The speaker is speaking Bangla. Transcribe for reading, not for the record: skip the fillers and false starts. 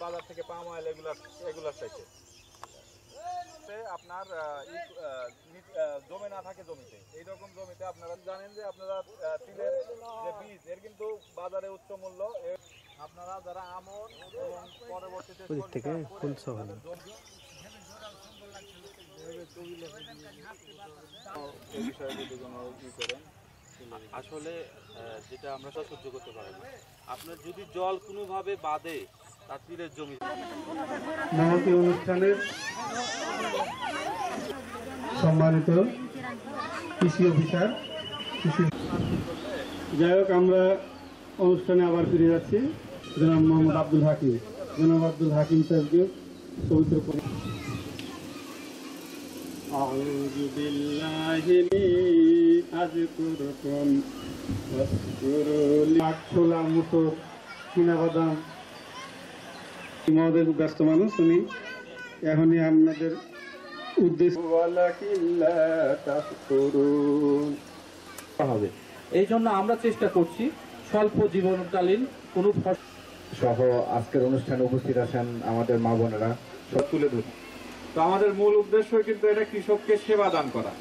বাজার থেকে পাম অয়েল এগুলার চাইতে আপনার জমে না থাকে জমিতে, এইরকম জমিতে আপনারা জানেন যে আপনারা তিলের যে বীজ এর কিন্তু বাজারে উচ্চ মূল্য। আপনারা যারা আমন এবং পরবর্তীতে আসলে যেটা আমরা সহ্য করতে পারি না, আপনার যদি জল কোনোভাবে বাঁধে তার তীরের জমি। মহতী অনুষ্ঠানের সম্মানিত কৃষি অফিসার, যাই হোক আমরা অনুষ্ঠানে আবার ফিরে যাচ্ছি। জনাব মোহাম্মদ আব্দুল হাকিম, জনাব আব্দুল হাকিম সাহেবকে পবিত্র করে। আউযু বিল্লাহি আযকুরুকুম ওয়াসকুরুলি। ছোলা, মুসুর, চীনাবাদাম। মহোদয় ব্যস্ত মানুষ, উনি এখনই আপনাদের উদ্দেশ্য হবে। এই জন্য আমরা চেষ্টা করছি স্বল্প জীবনকালীন কোনো সহ আজকের অনুষ্ঠানে উপস্থিত আছেন আমাদের মা বোনেরা, সব তুলে ধরুন। তো আমাদের মূল উদ্দেশ্য কিন্তু এটা কৃষককে সেবা দান করা।